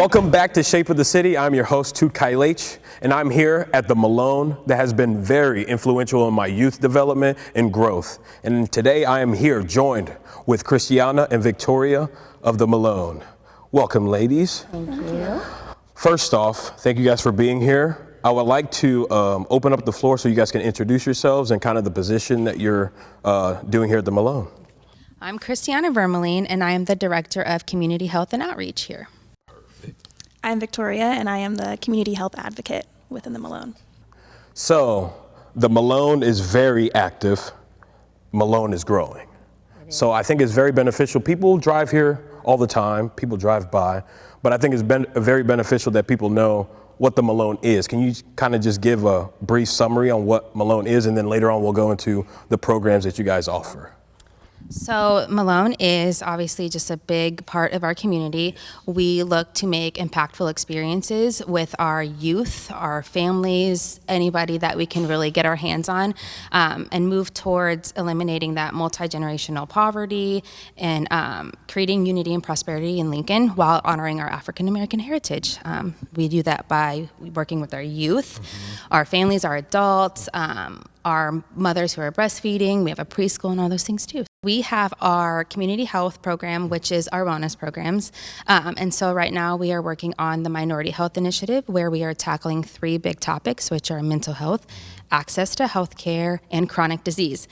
Welcome back to Shape of the City. I'm your host, Tut Kailech, and I'm here at the Malone that has been very influential in my youth development and growth. And today I am here joined with Christiana and Victoria of the Malone. Welcome, ladies. Thank you. First off, thank you guys for being here. I would like to open up the floor so you guys can introduce yourselves and kind of the position that you're doing here at the Malone. I'm Christiana Vermeline, and I am the Director of Community Health and Outreach here. I'm Victoria, and I am the Community Health Advocate within the Malone. So, the Malone is very active. Malone is growing. So I think it's very beneficial. People drive here all the time. People drive by. But I think it's been very beneficial that people know what the Malone is. Can you kind of just give a brief summary on what Malone is, and then later on we'll go into the programs that you guys offer? So Malone is obviously just a big part of our community. We look to make impactful experiences with our youth, our families, anybody that we can really get our hands on, and move towards eliminating that multi-generational poverty and creating unity and prosperity in Lincoln while honoring our African American heritage. We do that by working with our youth, our families, our adults, our mothers who are breastfeeding. We have a preschool and all those things too. We have our community health program, which is our wellness programs. And so right now we are working on the minority health initiative, where we are tackling 3 big topics, which are mental health, access to health care, and chronic disease.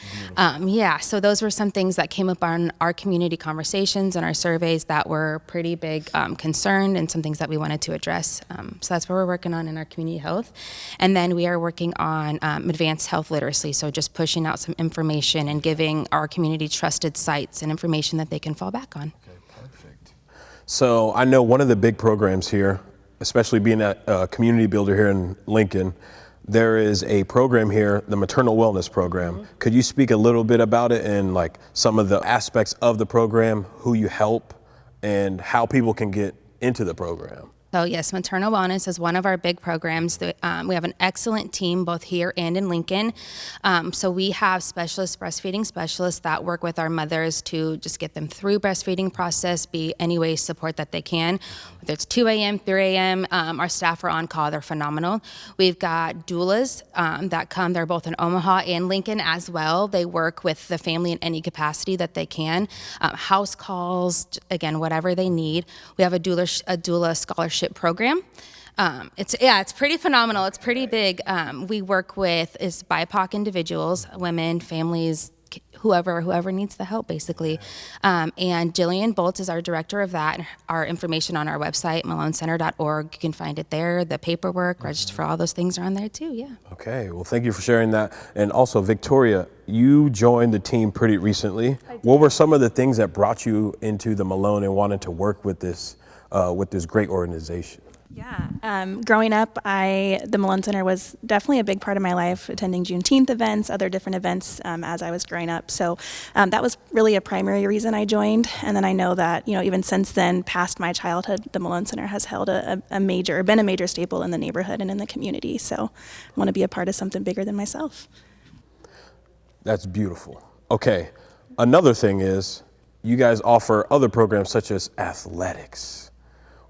So those were some things that came up on our community conversations and our surveys that were pretty big concern, and some things that we wanted to address. So that's what we're working on in our community health. And then we are working on advanced health literacy, so just pushing out some information and giving our community trusted sites and information that they can fall back on. Okay, perfect. So I know one of the big programs here, especially being a community builder here in Lincoln, there is a program here, the Maternal Wellness Program. Could you speak a little bit about it and like some of the aspects of the program, who you help, and how people can get into the program? So yes, Maternal Wellness is one of our big programs. We have an excellent team both here and in Lincoln. So we have breastfeeding specialists that work with our mothers to just get them through breastfeeding process, be any way support that they can. Whether it's 2 a.m., 3 a.m., our staff are on call. They're phenomenal. We've got doulas that come. They're both in Omaha and Lincoln as well. They work with the family in any capacity that they can. House calls, again, whatever they need. We have a doula scholarship program. It's pretty phenomenal. It's pretty big. We work with BIPOC individuals, women, families, whoever needs the help, basically. And Jillian Bolts is our director of that. Our information on our website, maloncenter.org. You can find it there. The paperwork, register for all those things are on there too. Yeah. Okay. Well, thank you for sharing that. And also, Victoria, you joined the team pretty recently. What were some of the things that brought you into the Malone and wanted to work with this great organization? Yeah, growing up, the Malone Center was definitely a big part of my life, attending Juneteenth events, other different events as I was growing up. So that was really a primary reason I joined. And then I know that, even since then, past my childhood, the Malone Center has held been a major staple in the neighborhood and in the community. So I want to be a part of something bigger than myself. That's beautiful. Okay, another thing is you guys offer other programs such as athletics,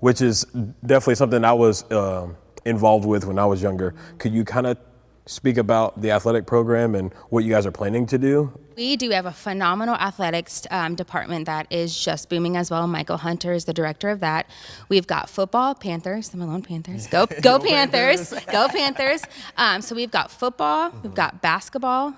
which is definitely something I was involved with when I was younger. Could you kind of speak about the athletic program and what you guys are planning to do? We do have a phenomenal athletics department that is just booming as well. Michael Hunter is the director of that. We've got football, Panthers, the Malone Panthers. Go Panthers, go Panthers. So we've got football, we've got basketball,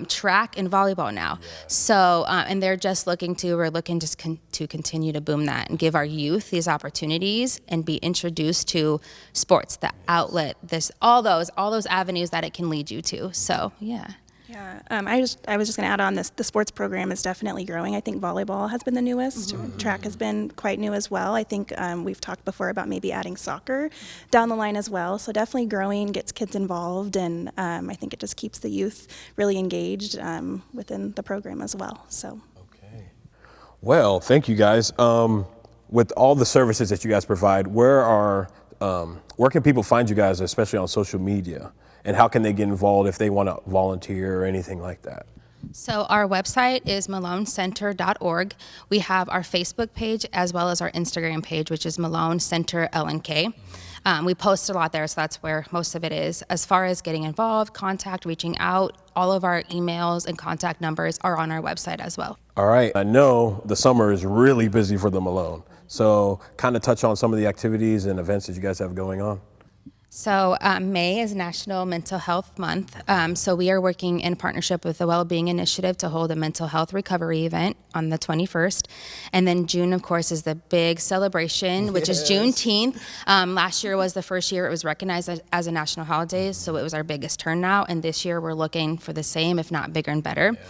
track and volleyball now. So, and they're just looking to continue to boom that and give our youth these opportunities and be introduced to sports, the outlet, all those avenues that it can lead you to. So, yeah. Yeah, I was just going to add on this. The sports program is definitely growing. I think volleyball has been the newest. Track has been quite new as well. I think we've talked before about maybe adding soccer down the line as well. So definitely growing, gets kids involved, and I think it just keeps the youth really engaged within the program as well. So. Okay. Well, thank you guys. With all the services that you guys provide, where can people find you guys, especially on social media? And how can they get involved if they want to volunteer or anything like that? So our website is malonecenter.org. We have our Facebook page as well as our Instagram page, which is Malone Center LNK. We post a lot there, so that's where most of it is. As far as getting involved, contact, reaching out, all of our emails and contact numbers are on our website as well. All right. I know the summer is really busy for the Malone. So kind of touch on some of the activities and events that you guys have going on. So May is National Mental Health Month. So we are working in partnership with the Wellbeing Initiative to hold a mental health recovery event on the 21st. And then June, of course, is the big celebration, which is Juneteenth. Last year was the first year it was recognized as a national holiday, so it was our biggest turnout. And this year we're looking for the same, if not bigger and better. Yeah.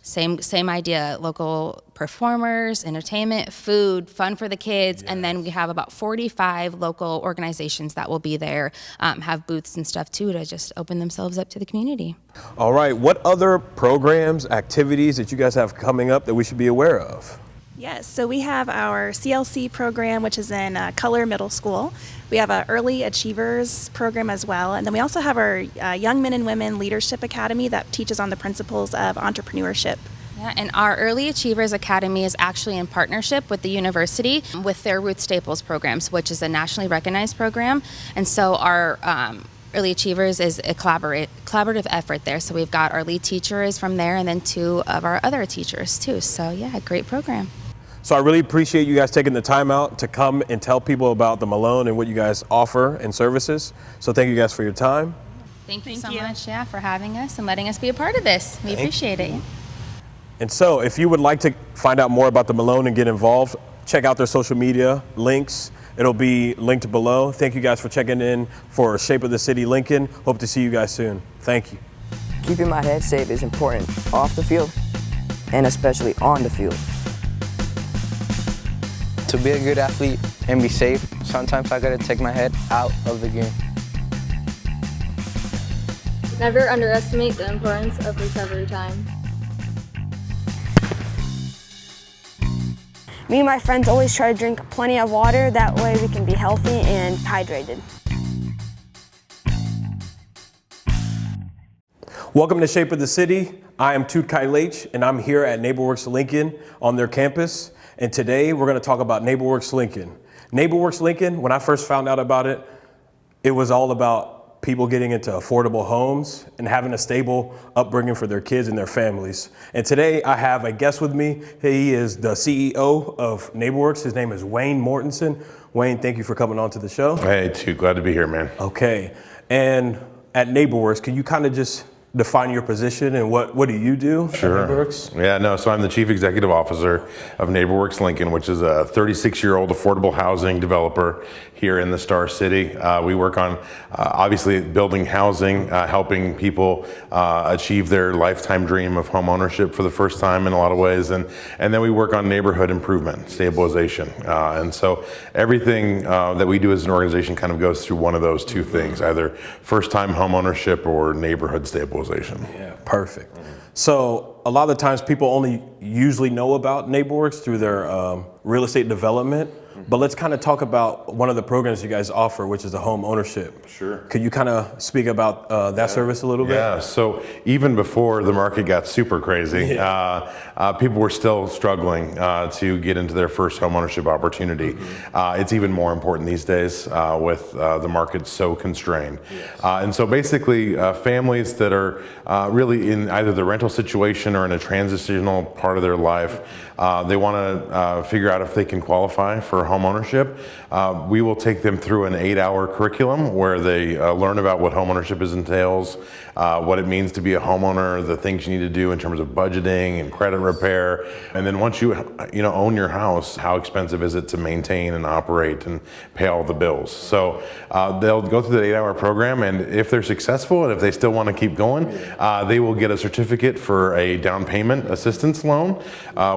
Same idea, local performers, entertainment, food, fun for the kids, yes. And then we have about 45 local organizations that will be there, have booths and stuff too to just open themselves up to the community. All right, what other programs, activities that you guys have coming up that we should be aware of? Yes, so we have our CLC program, which is in Color Middle School. We have an Early Achievers program as well. And then we also have our Young Men and Women Leadership Academy that teaches on the principles of entrepreneurship. Yeah, and our Early Achievers Academy is actually in partnership with the university with their Ruth Staples programs, which is a nationally recognized program. And so our Early Achievers is a collaborative effort there. So we've got our lead teacher is from there and then 2 of our other teachers too. So yeah, great program. So I really appreciate you guys taking the time out to come and tell people about the Malone and what you guys offer and services. So thank you guys for your time. Thank you so much, yeah, for having us and letting us be a part of this. We appreciate it. And so if you would like to find out more about the Malone and get involved, check out their social media links. It'll be linked below. Thank you guys for checking in for Shape of the City Lincoln. Hope to see you guys soon. Thank you. Keeping my head safe is important off the field and especially on the field. To be a good athlete and be safe, sometimes I gotta take my head out of the game. Never underestimate the importance of recovery time. Me and my friends always try to drink plenty of water, that way we can be healthy and hydrated. Welcome to Shape of the City. I am Toot Kai Leach, and I'm here at NeighborWorks Lincoln on their campus. And today we're going to talk about NeighborWorks Lincoln. NeighborWorks Lincoln, when I first found out about it, it was all about people getting into affordable homes and having a stable upbringing for their kids and their families. And today I have a guest with me. He is the CEO of NeighborWorks. His name is Wayne Mortensen. Wayne, thank you for coming on to the show. Hey, Toot, glad to be here, man. Okay. And at NeighborWorks, can you kind of just define your position and what do you do Sure. at NeighborWorks? Yeah, no, so I'm the Chief Executive Officer of NeighborWorks Lincoln, which is a 36-year-old affordable housing developer here in the Star City. We work on obviously building housing, helping people achieve their lifetime dream of home ownership for the first time in a lot of ways, and then we work on neighborhood improvement, stabilization. And so everything that we do as an organization kind of goes through one of those two things, either first-time home ownership or neighborhood stabilization. Yeah, perfect. So a lot of the times people only usually know about NeighborWorks through their real estate development, but let's kind of talk about one of the programs you guys offer, which is the home ownership. Sure. Could you kind of speak about that service a little bit? Yeah, so even before the market got super crazy, people were still struggling to get into their first home ownership opportunity. It's even more important these days with the market so constrained. And so basically families that are really in either the rental situation or in a transitional part of their life, they want to figure out if they can qualify for home ownership. We will take them through an 8-hour curriculum where they learn about what home ownership entails, what it means to be a homeowner, the things you need to do in terms of budgeting and credit repair. And then once you own your house, how expensive is it to maintain and operate and pay all the bills? So they'll go through the 8-hour program, and if they're successful and if they still want to keep going, they will get a certificate for a down payment assistance loan,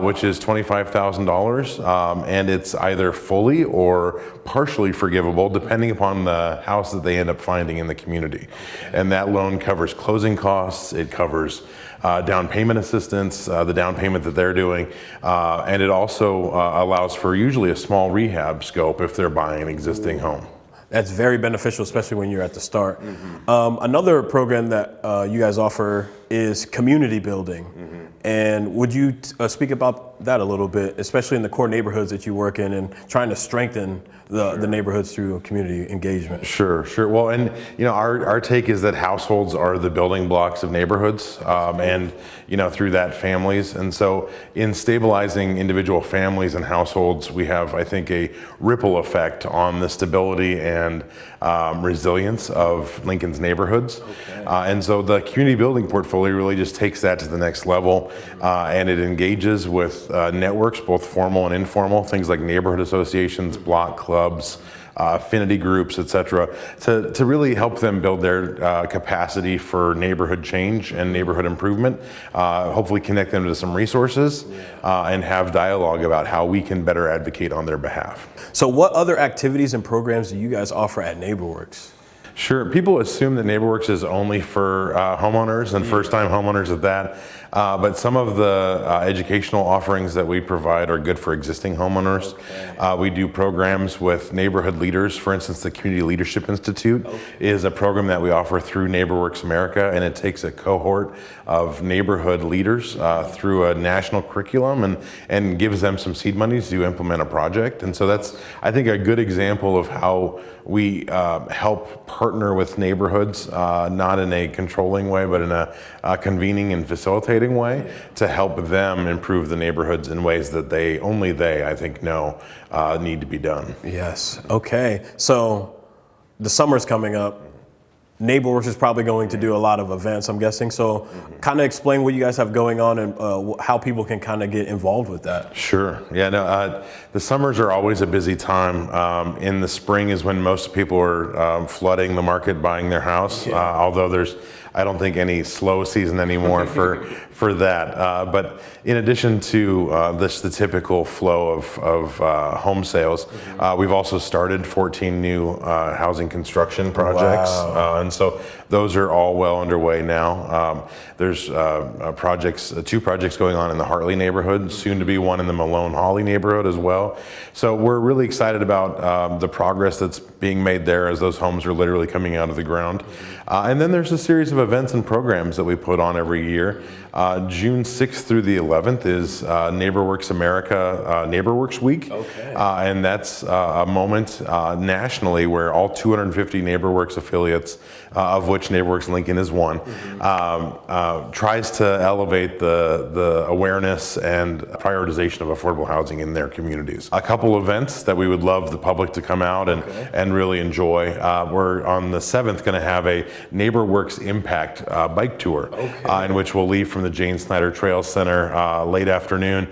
which is $25,000, and it's either fully or partially forgivable depending upon the house that they end up finding in the community. And that loan covers closing costs, it covers down payment assistance, the down payment that they're doing, and it also allows for usually a small rehab scope if they're buying an existing home. That's very beneficial, especially when you're at the start. Another program that you guys offer is community building. And would you speak about that a little bit, especially in the core neighborhoods that you work in and trying to strengthen the neighborhoods through community engagement? Sure. Well, and our take is that households are the building blocks of neighborhoods, and through that families. And so in stabilizing individual families and households, we have, I think, a ripple effect on the stability and resilience of Lincoln's neighborhoods. And so the community building portfolio really just takes that to the next level, and it engages with networks, both formal and informal, things like neighborhood associations, block clubs, affinity groups, et cetera, to really help them build their capacity for neighborhood change and neighborhood improvement, hopefully connect them to some resources, and have dialogue about how we can better advocate on their behalf. So what other activities and programs do you guys offer at NeighborWorks? Sure. People assume that NeighborWorks is only for homeowners and first-time homeowners at that. But some of the educational offerings that we provide are good for existing homeowners. We do programs with neighborhood leaders. For instance, the Community Leadership Institute is a program that we offer through NeighborWorks America, and it takes a cohort of neighborhood leaders through a national curriculum and gives them some seed money to implement a project. And so that's, I think, a good example of how we help partner with neighborhoods, not in a controlling way, but in a convening and facilitating way to help them improve the neighborhoods in ways that only they, I think, know need to be done. Yes. Okay. So the summer's coming up. NeighborWorks is probably going to do a lot of events, I'm guessing. So kind of explain what you guys have going on and how people can kind of get involved with that. Sure. Yeah, no, the summers are always a busy time. In the spring is when most people are flooding the market, buying their house, although there's, I don't think, any slow season anymore for that. But in addition to the typical flow of home sales, we've also started 14 new housing construction projects. And so those are all well underway now. There's two projects going on in the Hartley neighborhood, soon to be one in the Malone Holly neighborhood as well. So we're really excited about the progress that's being made there as those homes are literally coming out of the ground. And then there's a series of events and programs that we put on every year. June 6th through the 11th is NeighborWorks America NeighborWorks Week. And that's a moment nationally where all 250 NeighborWorks affiliates, of which NeighborWorks Lincoln is one, tries to elevate the awareness and prioritization of affordable housing in their communities. A couple events that we would love the public to come out and really enjoy. We're on the 7th going to have a NeighborWorks Impact bike tour, in which we'll leave from the Jane Snyder Trail Center late afternoon,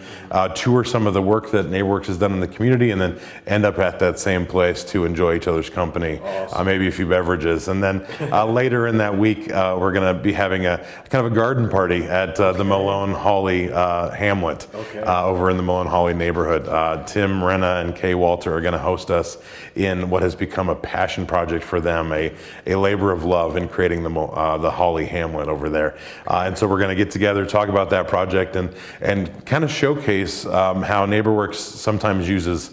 tour some of the work that NeighborWorks has done in the community, and then end up at that same place to enjoy each other's company, maybe a few beverages. And then later in that week, we're going to be having a kind of a garden party at the Malone Holly Hamlet over in the Malone Holly neighborhood. Tim Renna and Kay Walter are going to host us in what has become a passion project for them, a labor of love in creating the Holly Hamlet over there. And so we're going to get together, talk about that project, and kind of showcase how NeighborWorks sometimes uses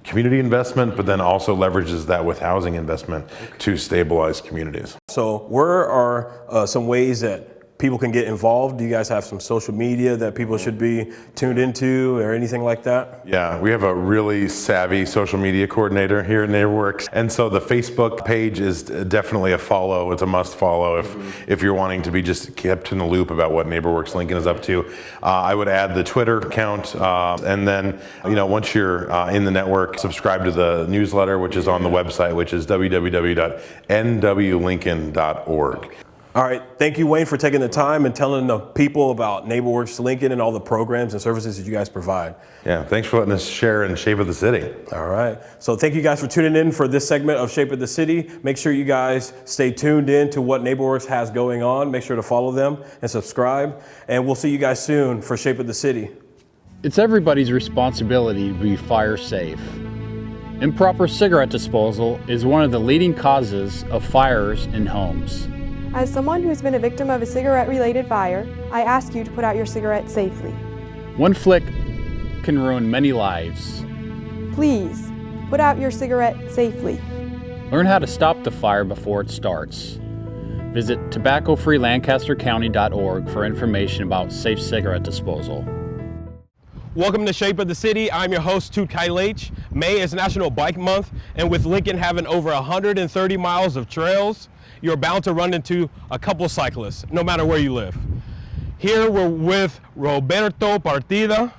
community investment, but then also leverages that with housing investment to stabilize communities. So where are some ways that people can get involved? Do you guys have some social media that people should be tuned into or anything like that? Yeah, we have a really savvy social media coordinator here at NeighborWorks. And so the Facebook page is definitely a follow. It's a must follow if you're wanting to be just kept in the loop about what NeighborWorks Lincoln is up to. I would add the Twitter account, and then once you're in the network, subscribe to the newsletter, which is on the website, which is www.nwlincoln.org. All right. Thank you, Wayne, for taking the time and telling the people about NeighborWorks Lincoln and all the programs and services that you guys provide. Yeah, thanks for letting us share in Shape of the City. All right. So thank you guys for tuning in for this segment of Shape of the City. Make sure you guys stay tuned in to what NeighborWorks has going on. Make sure to follow them and subscribe. And we'll see you guys soon for Shape of the City. It's everybody's responsibility to be fire safe. Improper cigarette disposal is one of the leading causes of fires in homes. As someone who's been a victim of a cigarette-related fire, I ask you to put out your cigarette safely. One flick can ruin many lives. Please, put out your cigarette safely. Learn how to stop the fire before it starts. Visit tobaccofreelancastercounty.org for information about safe cigarette disposal. Welcome to Shape of the City. I'm your host, Untitled H. May is National Bike Month, and with Lincoln having over 130 miles of trails, you're bound to run into a couple cyclists, no matter where you live. Here we're with Roberto Partida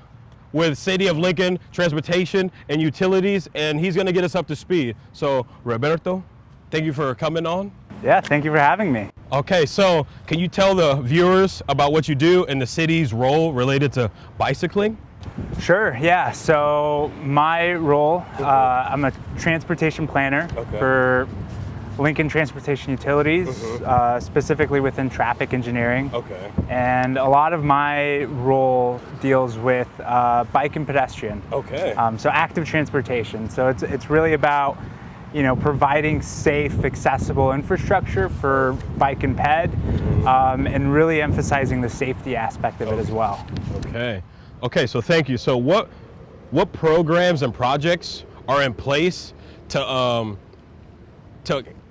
with City of Lincoln Transportation and Utilities, and he's gonna get us up to speed. So, Roberto, thank you for coming on. Yeah, thank you for having me. Okay, so can you tell the viewers about what you do and the city's role related to bicycling? Sure, yeah. So my role, I'm a transportation planner for Lincoln Transportation Utilities, specifically within traffic engineering. Okay. And a lot of my role deals with bike and pedestrian. Okay. So active transportation. So it's really about, you know, providing safe, accessible infrastructure for bike and ped, and really emphasizing the safety aspect of it as well. Okay. Okay, so thank you. So what programs and projects are in place to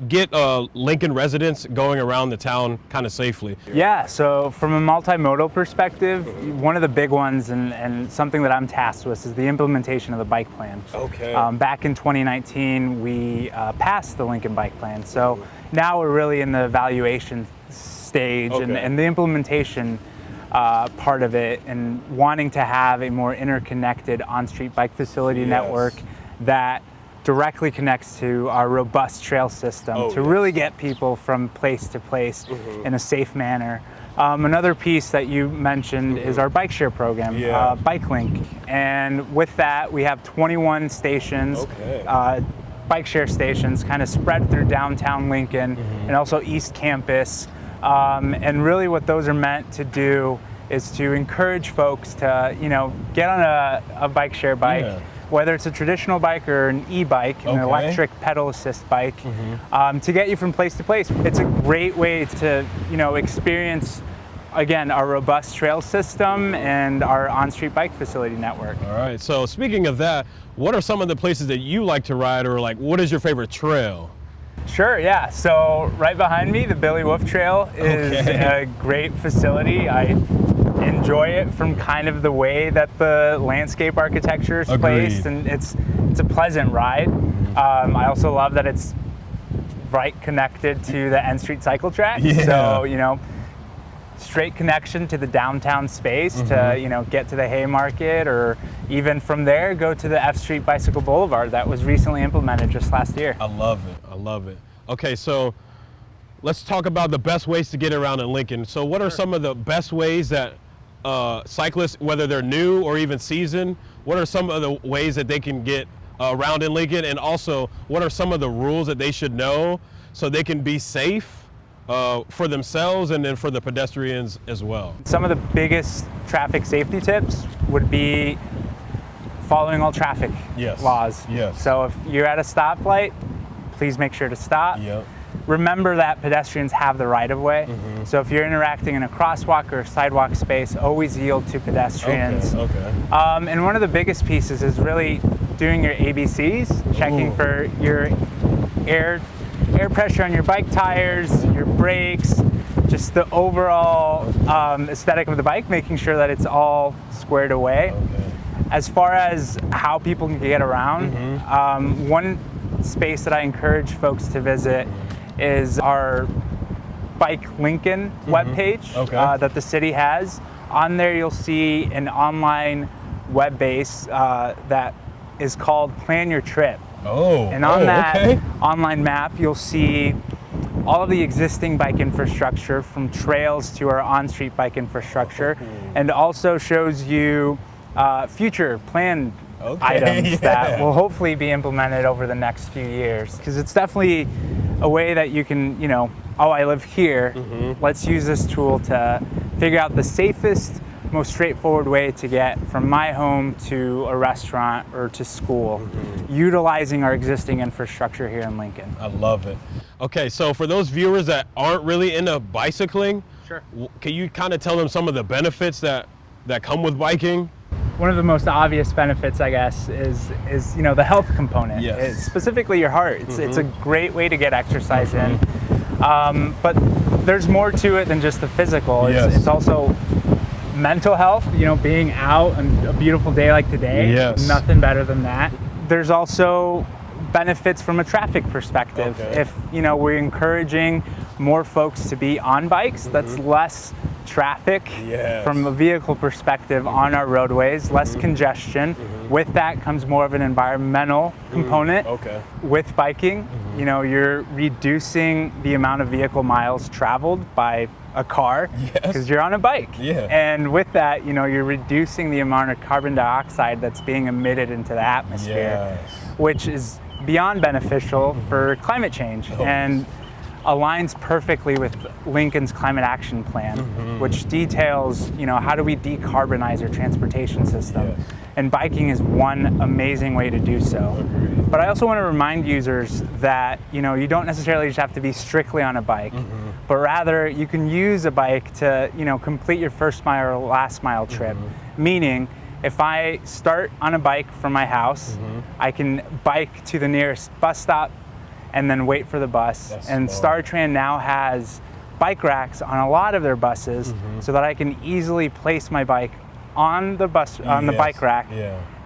get Lincoln residents going around the town kind of safely? Yeah, so from a multimodal perspective, one of the big ones and something that I'm tasked with is the implementation of the bike plan. Okay. Back in 2019, we passed the Lincoln Bike Plan. So now we're really in the evaluation stage and the implementation part of it, and wanting to have a more interconnected on-street bike facility network that directly connects to our robust trail system to really get people from place to place in a safe manner. Another piece that you mentioned is our bike share program, Bike Link. And with that, we have 21 stations, bike share stations kind of spread through downtown Lincoln and also East Campus. And really what those are meant to do is to encourage folks to, you know, get on a bike share bike, whether it's a traditional bike or an e-bike, an electric pedal assist bike, to get you from place to place. It's a great way to, you know, experience, again, our robust trail system and our on-street bike facility network. All right, so speaking of that, what are some of the places that you like to ride, or like, what is your favorite trail? Sure, yeah. So right behind me, the Billy Wolf Trail is a great facility. I enjoy it from kind of the way that the landscape architecture is placed, and it's a pleasant ride. I also love that it's right connected to the N Street cycle track. So, you know, straight connection to the downtown space to, you know, get to the Haymarket, or even from there go to the F Street Bicycle Boulevard that was recently implemented just last year. I love it. I love it. Okay, so let's talk about the best ways to get around in Lincoln. So what are some of the best ways that cyclists, whether they're new or even seasoned, what are some of the ways that they can get around in Lincoln? And also, what are some of the rules that they should know so they can be safe for themselves and then for the pedestrians as well? Some of the biggest traffic safety tips would be following all traffic laws. So if you're at a stoplight, please make sure to stop. Remember that pedestrians have the right of way. So if you're interacting in a crosswalk or sidewalk space, always yield to pedestrians. And one of the biggest pieces is really doing your ABCs, checking for your air pressure on your bike tires, your brakes, just the overall aesthetic of the bike, making sure that it's all squared away. As far as how people can get around, one space that I encourage folks to visit is our Bike Lincoln webpage that the city has. On there you'll see an online web base that is called Plan Your Trip. And on that online map you'll see all of the existing bike infrastructure, from trails to our on-street bike infrastructure, and also shows you future planned items that will hopefully be implemented over the next few years. Because it's definitely a way that you can, you know, oh, I live here, let's use this tool to figure out the safest, most straightforward way to get from my home to a restaurant or to school, utilizing our existing infrastructure here in Lincoln. I love it. Okay, so for those viewers that aren't really into bicycling, can you kind of tell them some of the benefits that come with biking? One of the most obvious benefits, I guess, is you know, the health component. It's specifically your heart. It's a great way to get exercise in. But there's more to it than just the physical. Yes. It's also mental health, you know, being out on a beautiful day like today. Yes. Nothing better than that. There's also benefits from a traffic perspective. Okay. If, you know, we're encouraging more folks to be on bikes, that's less traffic from a vehicle perspective on our roadways, less congestion. With that comes more of an environmental component. With biking, you know, you're reducing the amount of vehicle miles traveled by a car because you're on a bike. And with that, you know, you're reducing the amount of carbon dioxide that's being emitted into the atmosphere, which is beyond beneficial for climate change and aligns perfectly with Lincoln's climate action plan, which details, you know, how do we decarbonize our transportation system. And biking is one amazing way to do so. But I also want to remind users that, you know, you don't necessarily just have to be strictly on a bike, but rather you can use a bike to, you know, complete your first mile or last mile trip. Meaning, if I start on a bike from my house, I can bike to the nearest bus stop and then wait for the bus. And StarTran now has bike racks on a lot of their buses so that I can easily place my bike on the bus, on the bike rack,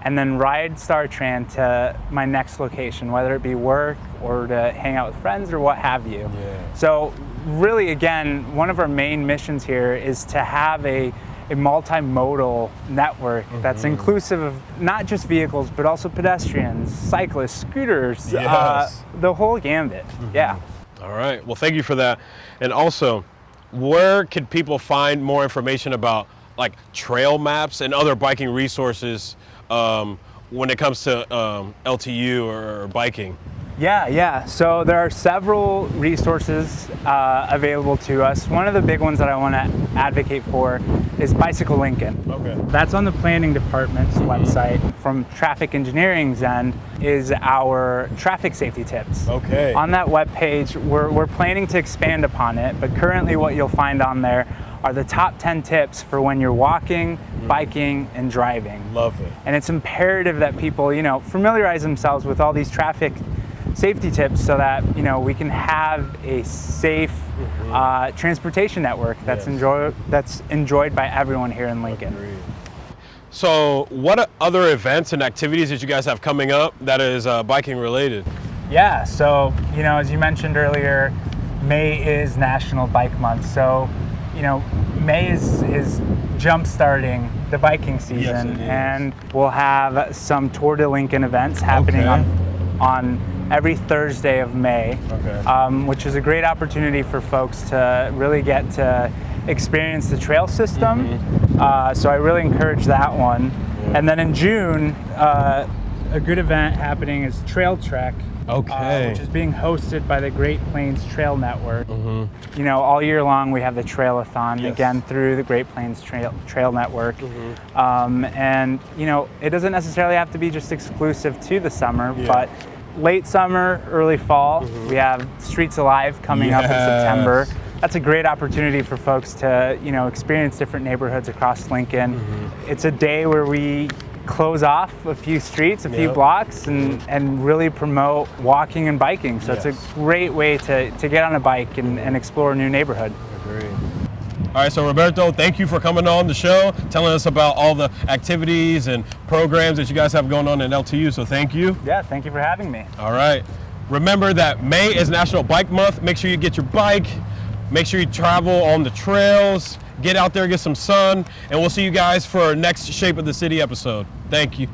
and then ride StarTran to my next location, whether it be work or to hang out with friends or what have you. So really, again, one of our main missions here is to have a multimodal network that's inclusive of not just vehicles, but also pedestrians, cyclists, scooters, the whole gambit. All right, well, thank you for that. And also, where can people find more information about like trail maps and other biking resources when it comes to LTU or biking? So there are several resources available to us. One of the big ones that I want to advocate for is Bicycle Lincoln. That's on the planning department's website. From traffic engineering's end is our traffic safety tips. On that webpage, we're planning to expand upon it, but currently what you'll find on there are the top 10 tips for when you're walking, biking, and driving. Love it. And it's imperative that people, you know, familiarize themselves with all these traffic safety tips so that, you know, we can have a safe transportation network that's enjoyed by everyone here in Lincoln. So what other events and activities that you guys have coming up that is biking related? So, you know, as you mentioned earlier, May is National Bike Month. So, you know, May is jump-starting the biking season, and we'll have some Tour de Lincoln events happening on every Thursday of May, which is a great opportunity for folks to really get to experience the trail system. So I really encourage that one. And then in June, a good event happening is Trail Trek, which is being hosted by the Great Plains Trail Network. You know, all year long we have the Trail-a-thon, again, through the Great Plains Trail Network. And, you know, it doesn't necessarily have to be just exclusive to the summer, but late summer, early fall, we have Streets Alive coming up in September. That's a great opportunity for folks to, you know, experience different neighborhoods across Lincoln. It's a day where we close off a few streets, a few blocks, and really promote walking and biking. So it's a great way to get on a bike and explore a new neighborhood. All right, so Roberto, thank you for coming on the show, telling us about all the activities and programs that you guys have going on in LTU, so thank you. Thank you for having me. All right. Remember that May is National Bike Month. Make sure you get your bike. Make sure you travel on the trails. Get out there, get some sun, and we'll see you guys for our next Shape of the City episode. Thank you.